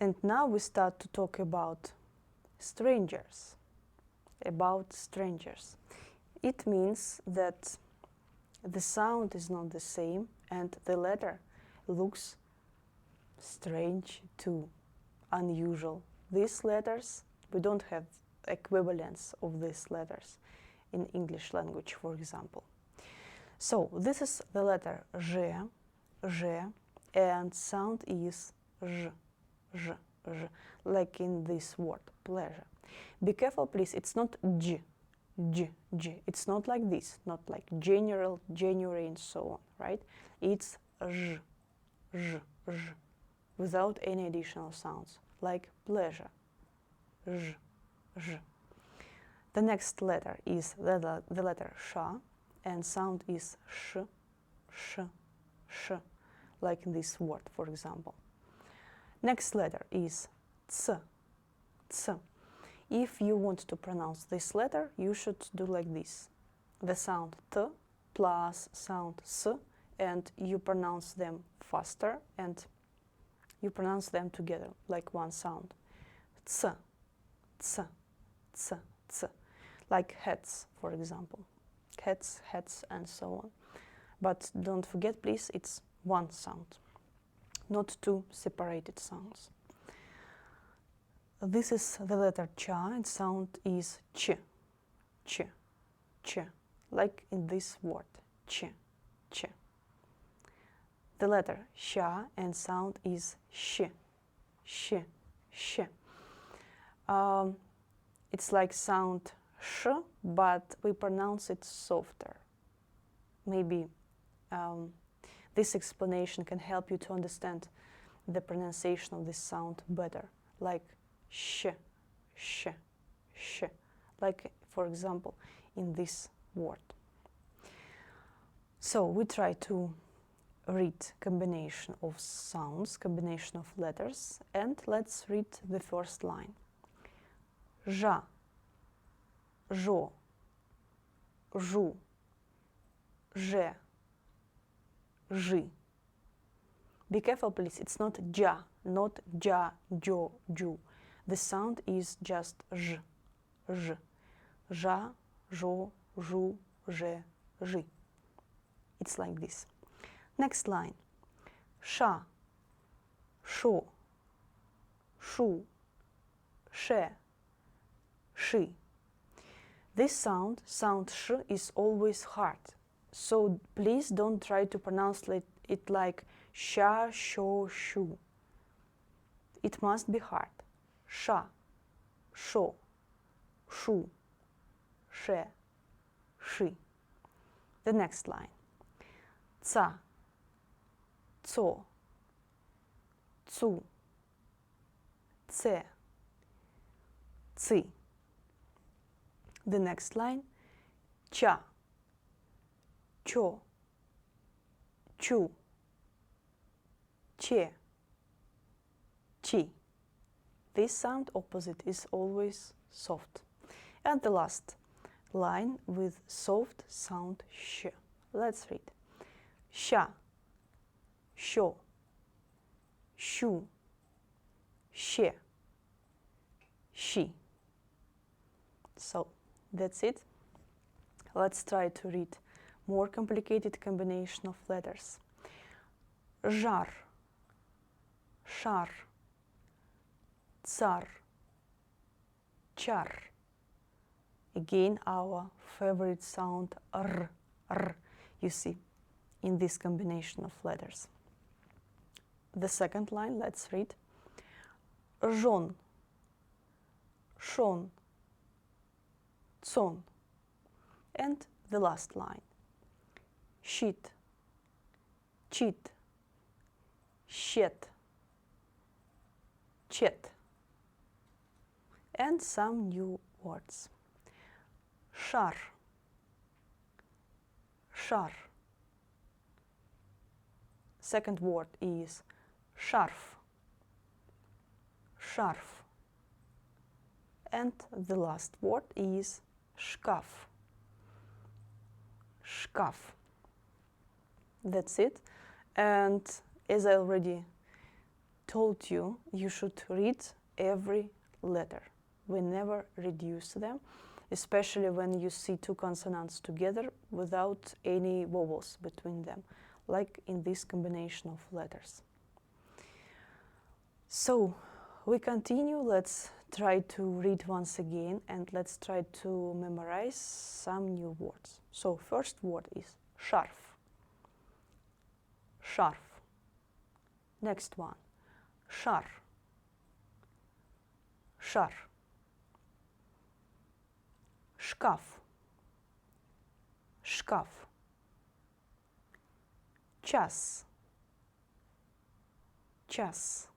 And now we start to talk about strangers. It means that the sound is not the same and the letter looks strange too, unusual. These letters, we don't have equivalents of these letters in English language, for example. So this is the letter Ž, and sound is Ž, like in this word, pleasure. Be careful, please, it's not J. It's not like this, not like general, January, and so on, right? It's Ž, without any additional sounds, like pleasure, Ž. The next letter is the letter Sh, and sound is sh, like in this word, for example. Next letter is ц. If you want to pronounce this letter, you should do like this. The sound T plus sound S, and you pronounce them faster, and you pronounce them together, like one sound. C, like hats, for example. Hats, and so on. But don't forget, please, it's one sound, not two separated sounds. This is the letter Ch, and sound is Ch, like in this word, Ch. The letter Sh, and sound is Sh. It's like sound Sh, but we pronounce it softer. Maybe this explanation can help you to understand the pronunciation of this sound better, like sh, like, for example, in this word. So we try to read combination of sounds, combination of letters, and let's read the first line. Ža, žo, žu, že, ži. Be careful, please, it's not ja, not ja, jo, ju. The sound is just ž, ža, žo, žu, že, ži. It's like this. Next line. Ša, šo, šu, še, shi. This sound sh, is always hard. So please don't try to pronounce it like sha, sho, shu. It must be hard. Sha, sho, shu, she, shi. The next line. Ca, co, cu, ce, ci. The next line. Cha, cho, chu, che, chi. This sound opposite is always soft. And the last line with soft sound sh. Let's read. Sha, sho, shu, she, shi. So that's it. Let's try to read more complicated combination of letters. Žar, šar, car, char. Again, our favorite sound r, you see, in this combination of letters. The second line, let's read. Žon, šon, con. And the last line. Щит, чит, щет, chet. And some new words. Шар, шар. Second word is шарф, шарф. And the last word is шкаф, шкаф. That's it. And as I already told you you should read every letter. We never reduce them, especially when you see two consonants together without any vowels between them, like in this combination of letters. So we continue. Let's try to read once again, and let's try to memorize some new words. So first word is scarf. Scarf. Next one, шар. Шар. Шкаф. Шкаф. Час. Час.